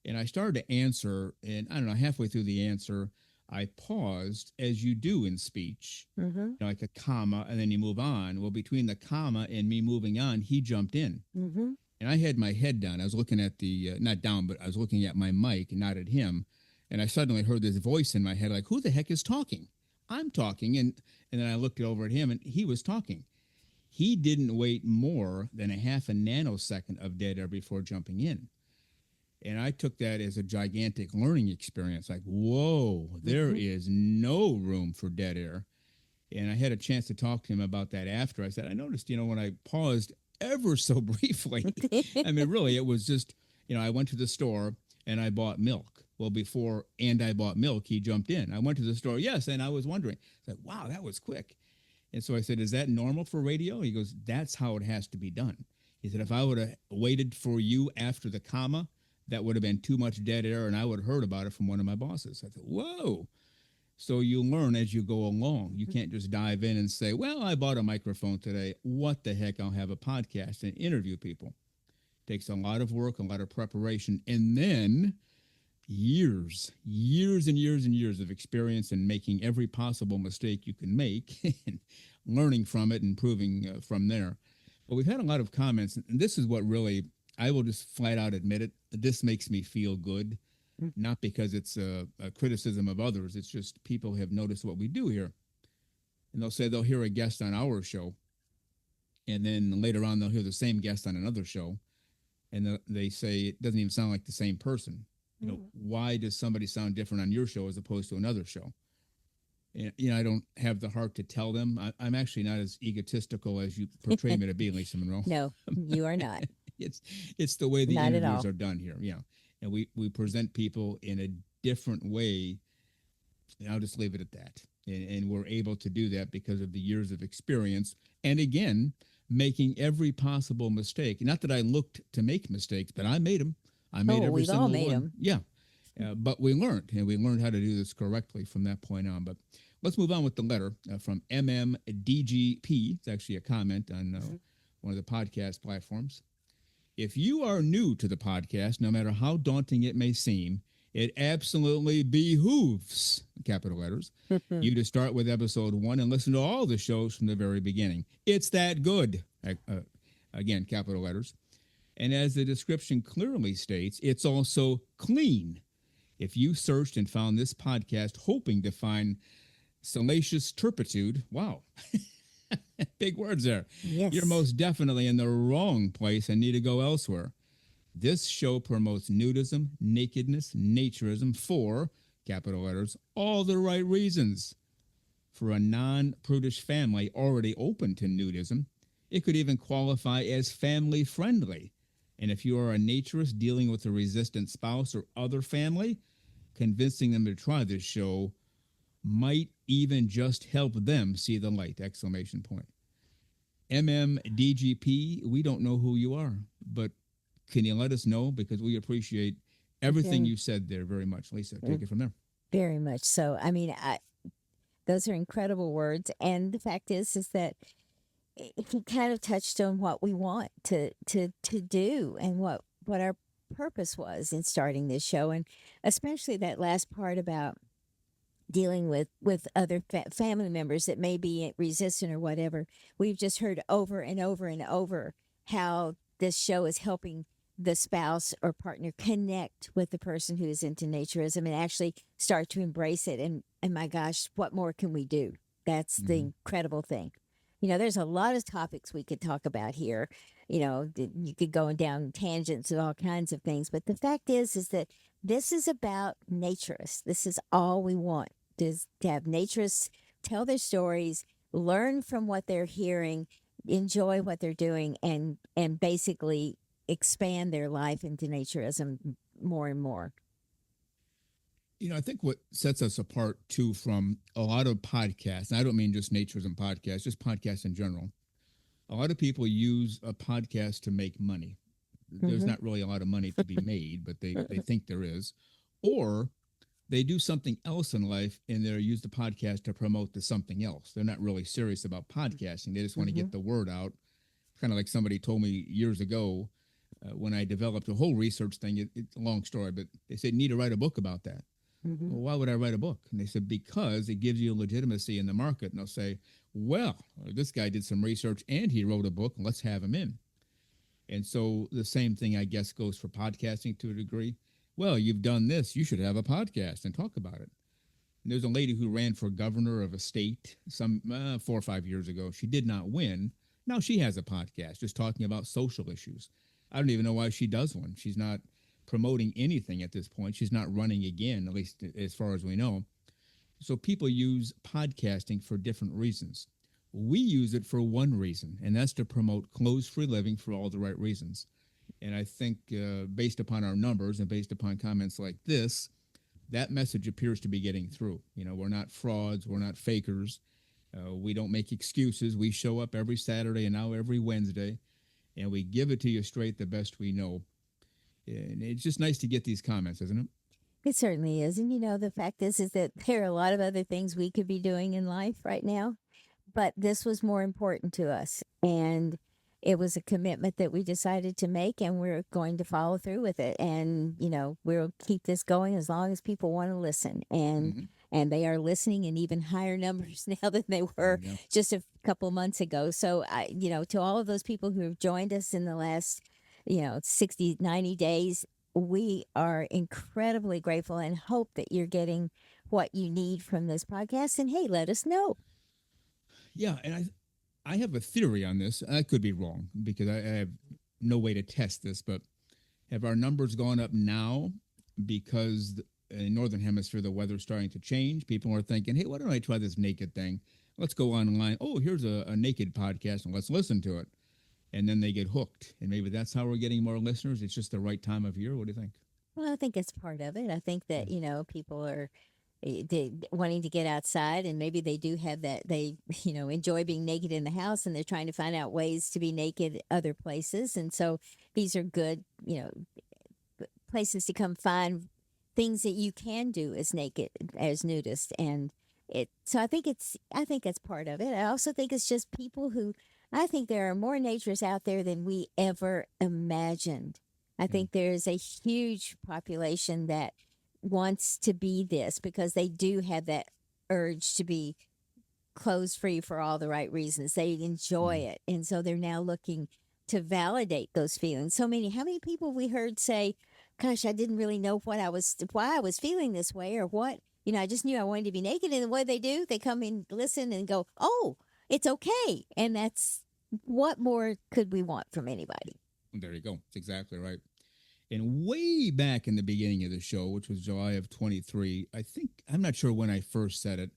and I started to answer. And I don't know, halfway through the answer, I paused, as you do in speech, Mhm. like a comma, and then you move on. Well, between the comma and me moving on, he jumped in. Mhm. And I had my head down. I was looking at the, not down, but I was looking at my mic and not at him. And I suddenly heard this voice in my head, like, who the heck is talking? I'm talking. And then I looked over at him, and he was talking. He didn't wait more than a half a nanosecond of dead air before jumping in. And I took that as a gigantic learning experience. Like, whoa, there Mhm. is no room for dead air. And I had a chance to talk to him about that after. I said, I noticed, when I paused ever so briefly, I mean, really, it was just, I went to the store and I bought milk. Well, before and I bought milk, he jumped in. I went to the store, yes, and I was wondering, I said, wow, that was quick. And so I said, is that normal for radio? He goes, that's how it has to be done. He said, if I would have waited for you after the comma, that would have been too much dead air, and I would have heard about it from one of my bosses. I thought, whoa. So you learn as you go along. You can't just dive in and say, well, I bought a microphone today. What the heck? I'll have a podcast and interview people. Takes a lot of work, a lot of preparation, and then years and years and years of experience in making every possible mistake you can make and learning from it and improving from there. But we've had a lot of comments, and this is what really, I will just flat out admit it, this makes me feel good, not because it's a criticism of others. It's just people have noticed what we do here. And they'll say they'll hear a guest on our show, and then later on they'll hear the same guest on another show, and they say it doesn't even sound like the same person. Why does somebody sound different on your show as opposed to another show? And, I don't have the heart to tell them. I'm actually not as egotistical as you portray me to be, Lisa Monroe. No, you are not. it's it's the way the Not at interviews all. are done here. And we present people in a different way. And I'll just leave it at that. And we're able to do that because of the years of experience. And again, making every possible mistake. Not that I looked to make mistakes, but I made them. I made every We've single all made one. them. Yeah. But we learned, and we learned how to do this correctly from that point on. But let's move on with the letter from MMDGP. It's actually a comment on one of the podcast platforms. If you are new to the podcast, no matter how daunting it may seem, it absolutely behooves, capital letters, you to start with episode 1 and listen to all the shows from the very beginning. It's that good. Again, capital letters. And as the description clearly states, it's also clean. If you searched and found this podcast hoping to find salacious turpitude, wow, big words there. Yes. You're most definitely in the wrong place and need to go elsewhere. This show promotes nudism, nakedness, naturism for, capital letters, all the right reasons. For a non-prudish family already open to nudism, it could even qualify as family friendly. And if you are a naturist dealing with a resistant spouse or other family, convincing them to try this show might even just help them see the light, exclamation point. MMDGP, we don't know who you are, but can you let us know? Because we appreciate everything you said there very much. Lisa, take it from there. Very much so. I mean, those are incredible words. And the fact is that he kind of touched on what we want to do and what our purpose was in starting this show, and especially that last part about dealing with other family members that may be resistant or whatever. We've just heard over and over and over how this show is helping the spouse or partner connect with the person who is into naturism and actually start to embrace it. And my gosh, what more can we do? That's the Hmm. incredible thing. There's a lot of topics we could talk about here. You could go down tangents of all kinds of things, but the fact is that this is about naturists. This is all we want, is to have naturists tell their stories, learn from what they're hearing, enjoy what they're doing, and basically expand their life into naturism more and more. I think what sets us apart too from a lot of podcasts, and I don't mean just naturism podcasts, just podcasts in general. A lot of people use a podcast to make money. There's Mm-hmm. not really a lot of money to be made, but they think there is. Or they do something else in life and they use the podcast to promote to something else. They're not really serious about podcasting. They just want to Mm-hmm. get the word out. Kind of like somebody told me years ago when I developed a whole research thing. It's a long story, but they said, you need to write a book about that. Mm-hmm. Well, why would I write a book? And they said, because it gives you legitimacy in the market. And they'll say, well, this guy did some research and he wrote a book. Let's have him in. And so the same thing, I guess, goes for podcasting to a degree. Well, you've done this. You should have a podcast and talk about it. And there's a lady who ran for governor of a state some 4 or 5 years ago. She did not win. Now she has a podcast just talking about social issues. I don't even know why she does one. She's not promoting anything at this point. She's not running again, at least as far as we know. So people use podcasting for different reasons. We use it for one reason, and that's to promote clothes-free living for all the right reasons. And I think based upon our numbers and based upon comments like this, that message appears to be getting through. We're not frauds. We're not fakers. We don't make excuses. We show up every Saturday and now every Wednesday, and we give it to you straight the best we know. And it's just nice to get these comments, isn't it? It certainly is. And the fact is that there are a lot of other things we could be doing in life right now, but this was more important to us. And it was a commitment that we decided to make, and we're going to follow through with it. And, we'll keep this going as long as people want to listen. Mm-hmm. And they are listening in even higher numbers now than they There were you go. just a couple months ago. So to all of those people who have joined us in the last 60, 90 days, we are incredibly grateful and hope that you're getting what you need from this podcast. And hey, let us know. Yeah, and I have a theory on this. I could be wrong because I have no way to test this, but have our numbers gone up now because in northern hemisphere the weather's starting to change? People are thinking, hey, why don't I try this naked thing? Let's go online. Oh, here's a naked podcast and let's listen to it. And then they get hooked. And maybe that's how we're getting more listeners. It's just the right time of year. What do you think? Well, I think it's part of it. I think Yeah. that, people are wanting to get outside, and maybe they do have that. They, enjoy being naked in the house, and they're trying to find out ways to be naked other places. And so these are good, places to come find things that you can do as naked, as nudist. And so I think it's part of it. I also think it's just people who, I think there are more naturists out there than we ever imagined. I Yeah. think there is a huge population that wants to be this because they do have that urge to be clothes free for all the right reasons. They enjoy Mm. it. And so they're now looking to validate those feelings. How many people we heard say, gosh, I didn't really know why I was feeling this way or what, I just knew I wanted to be naked. And what they do, they come and listen and go, oh, it's okay. And that's, what more could we want from anybody? There you go. That's exactly right. And way back in the beginning of the show, which was July of 23, I think, I'm not sure when I first said it,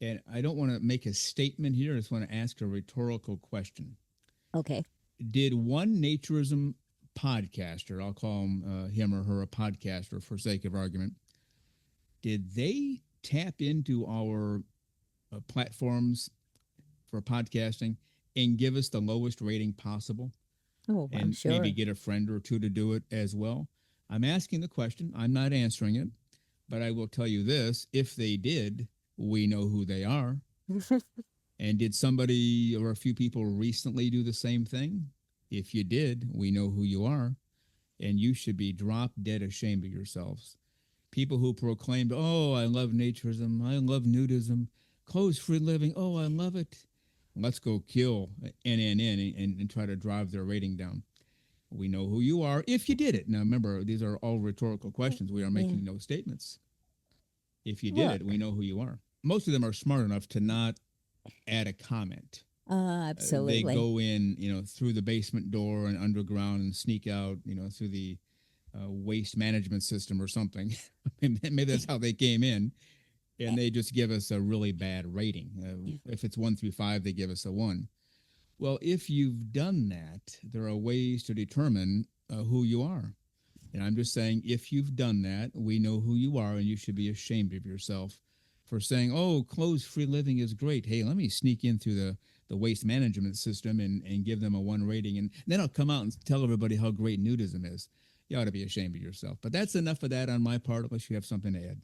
and I don't want to make a statement here. I just want to ask a rhetorical question. Okay. Did one naturism podcaster, I'll call him or her a podcaster for sake of argument, did they tap into our platforms for podcasting and give us the lowest rating possible Oh, I'm and maybe sure. get a friend or two to do it as well? I'm asking the question. I'm not answering it, but I will tell you this. If they did, we know who they are. And did somebody or a few people recently do the same thing? If you did, we know who you are. And you should be drop dead ashamed of yourselves People who proclaimed, "Oh, I love naturism. I love nudism. Clothes-free living. Oh, I love it." Let's go kill NNN and try to drive their rating down. We know who you are if you did it. Now, remember, these are all rhetorical questions. We are Yeah. making no statements. If you did Well, it, we know who you are. Most of them are smart enough to not add a comment. They absolutely. go in, through the basement door and underground and sneak out, through the waste management system or something. Maybe that's how they came in, and they just give us a really bad rating. Yeah. If it's 1 through 5, they give us a 1. Well, if you've done that, there are ways to determine who you are. And I'm just saying, if you've done that, we know who you are, and you should be ashamed of yourself for saying, "Oh, clothes-free living is great. Hey, let me sneak in through the waste management system and give them a 1 rating, and then I'll come out and tell everybody how great nudism is." You ought to be ashamed of yourself. But that's enough of that on my part, unless you have something to add.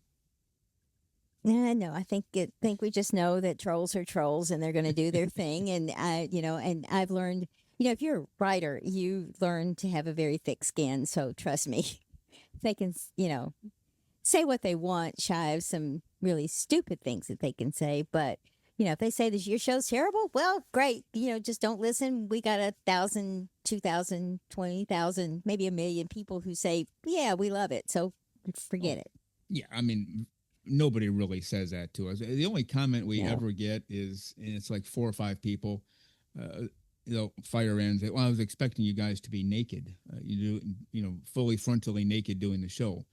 Yeah, no, think we just know that trolls are trolls and they're going to do their thing. And and I've learned, if you're a writer, you learn to have a very thick skin. So trust me, they can, say what they want, shy of some really stupid things that they can say. But, if they say that your show's terrible, well, great. Just don't listen. We got 1,000, 2,000, 20,000, maybe 1,000,000 people who say, yeah, we love it. So forget Oh, it. yeah. I mean, nobody really says that to us. The only comment we No. ever get is, and it's like 4 or 5 people, they'll fire in and say, "Well, I was expecting you guys to be naked. Fully frontally naked doing the show."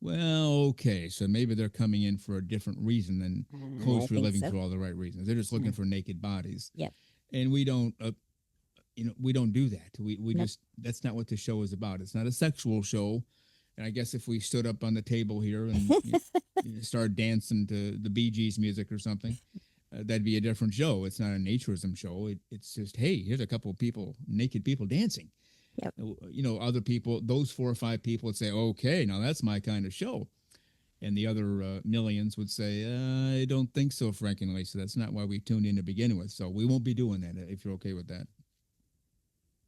Well, okay, so maybe they're coming in for a different reason than I clothes for think living so. for all the right reasons. They're just looking Yeah. for naked bodies, Yep. and we don't do that. We Nope. just that's not what the show is about. It's not a sexual show. And I guess if we stood up on the table here and started dancing to the Bee Gees music or something, that'd be a different show. It's not a naturism show. It's just, hey, here's a couple of people, naked people dancing. Yep. Other people, those 4 or 5 people would say, "Okay, now that's my kind of show." And the other millions would say, "I don't think so, Frank and Lisa. That's not why we tuned in to begin with. So we won't be doing that if you're okay with that.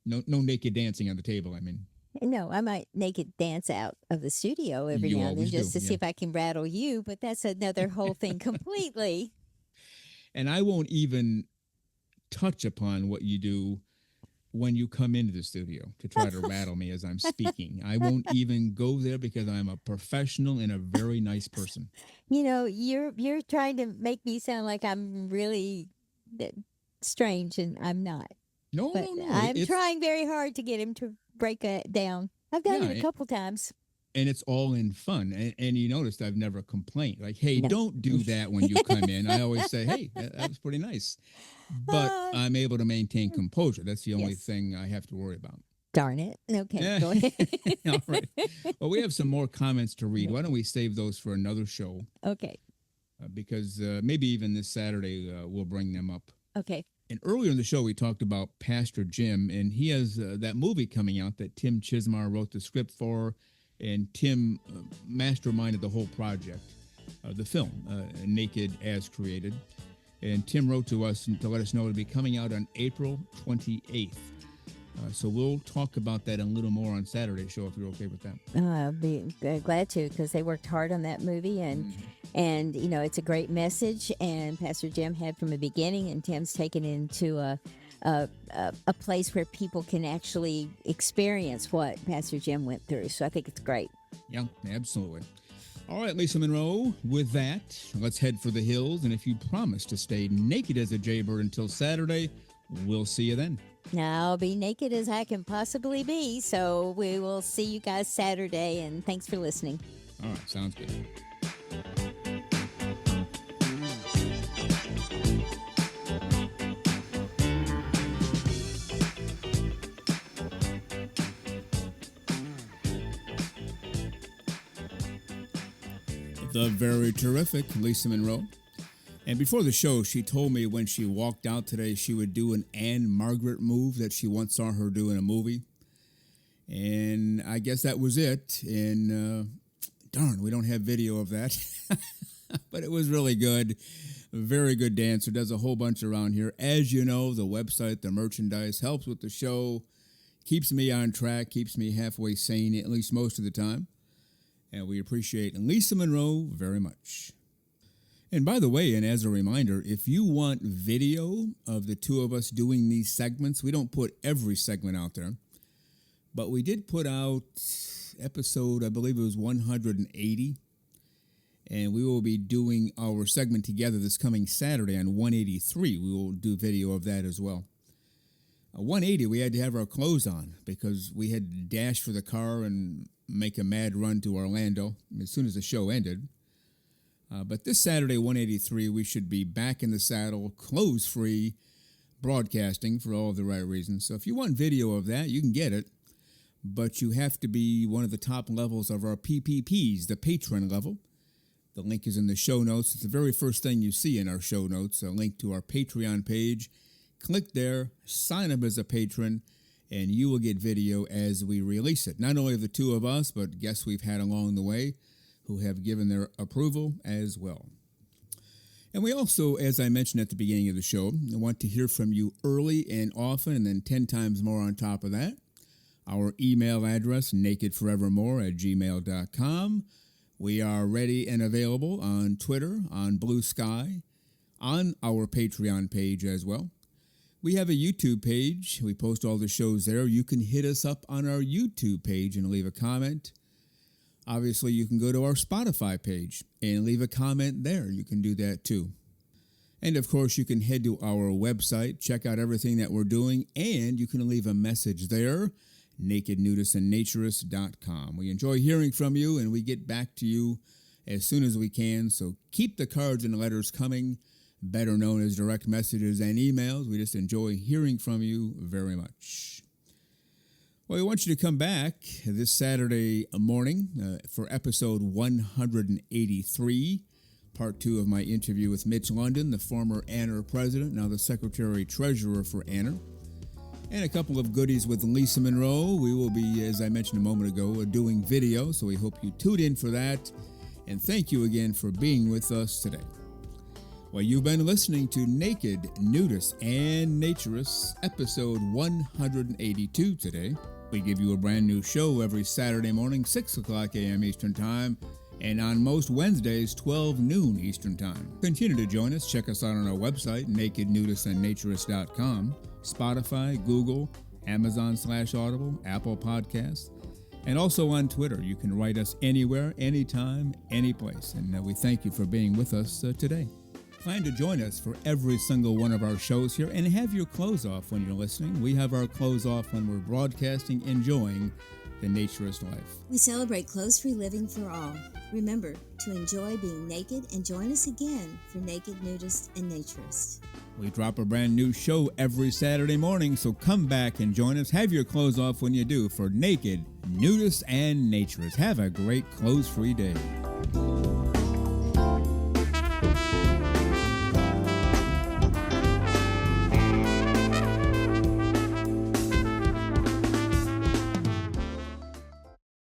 No naked dancing on the table, I mean." No, I might naked dance out of the studio every You now and then always do, just to see yeah. if I can rattle you, but that's another whole thing completely. And I won't even touch upon what you do when you come into the studio to try to rattle me as I'm speaking. I won't even go there because I'm a professional and a very nice person. You're trying to make me sound like I'm really uh, strange, and I'm not. No, But no, no. I'm It's trying very hard to get him to break it down. I've done yeah, it a couple times. and it's all in fun. And you noticed I've never complained. Like, "Hey, No. don't do that when you come in." I always say, "Hey, that was pretty nice," but uh, I'm able to maintain composure. That's the only yes. thing I have to worry about. Darn it. Okay, Yeah. go ahead. All right. Well, we have some more comments to read. Why don't we save those for another show? Okay. Because maybe even this Saturday we'll bring them up. Okay. And earlier in the show, we talked about Pastor Jim, and he has that movie coming out that Tim CHIZMAR wrote the script for, and Tim masterminded the whole project, the film, Naked as Created. And Tim wrote to us to let us know it'll be coming out on April 28th. So we'll talk about that a little more on Saturday's show if you're okay with that. I'll be glad to, because they worked hard on that movie, and it's a great message. And Pastor Jim had from the beginning, and Tim's taken it into a place where people can actually experience what Pastor Jim went through. So I think it's great. Yeah, absolutely. All right, Lisa Monroe, with that, let's head for the hills. And if you promise to stay naked as a jaybird until Saturday, we'll see you then. Now, I'll be naked as I can possibly be. So we will see you guys Saturday, and thanks for listening. All right, sounds good. The very terrific Lisa Monroe. And before the show, she told me when she walked out today, she would do an Anne Margaret move that she once saw her do in a movie. And I guess that was it. And darn, we don't have video of that. But it was really good. A very good dancer. Does a whole bunch around here. As you know, the website, the merchandise helps with the show. Keeps me on track. Keeps me halfway sane, at least most of the time. And we appreciate Lisa Monroe very much. And by the way, and as a reminder, if you want video of the two of us doing these segments, we don't put every segment out there, but we did put out episode, I believe it was 180, and we will be doing our segment together this coming Saturday on 183. We will do video of that as well. 180, we had to have our clothes on because we had to dash for the car and make a mad run to Orlando as soon as the show ended. But this Saturday, 183, we should be back in the saddle, clothes-free, broadcasting for all of the right reasons. So if you want video of that, you can get it, but you have to be one of the top levels of our PPPs, the patron level. The link is in the show notes. It's the very first thing you see in our show notes, a link to our Patreon page. Click there, sign up as a patron, and you will get video as we release it. Not only of the two of us, but guests we've had along the way who have given their approval as well. And we also, as I mentioned at the beginning of the show, want to hear from you early and often, and then 10 times more on top of that. Our email address, nakedforevermore@gmail.com. We are ready and available on Twitter, on Blue Sky, on our Patreon page as well. We have a YouTube page. We post all the shows there. You can hit us up on our YouTube page and leave a comment. Obviously, you can go to our Spotify page and leave a comment there. You can do that too. And of course, you can head to our website, check out everything that we're doing, and you can leave a message there, nakednudistandnaturist.com. We enjoy hearing from you, and we get back to you as soon as we can. So keep the cards and letters coming, better known as direct messages and emails. We just enjoy hearing from you very much. Well, we want you to come back this Saturday morning for episode 183, part 2 of my interview with Mitch London, the former ANR president, now the secretary-treasurer for ANR, and a couple of goodies with Lisa Monroe. We will be, as I mentioned a moment ago, doing video, so we hope you tune in for that, and thank you again for being with us today. Well, you've been listening to Naked, Nudists, and Naturists, episode 182 today. We give you a brand new show every Saturday morning, 6 o'clock a.m. Eastern Time, and on most Wednesdays, 12 noon Eastern Time. Continue to join us. Check us out on our website, nakednudistandnaturist.com, Spotify, Google, Amazon/Audible, Apple Podcasts, and also on Twitter. You can write us anywhere, anytime, any place. And we thank you for being with us today. Plan to join us for every single one of our shows here and have your clothes off when you're listening. We have our clothes off when we're broadcasting, enjoying the Naturist life. We celebrate clothes-free living for all. Remember to enjoy being naked and join us again for Naked, Nudists, and Naturists. We drop a brand new show every Saturday morning, so come back and join us. Have your clothes off when you do for Naked, Nudists, and Naturists. Have a great clothes-free day.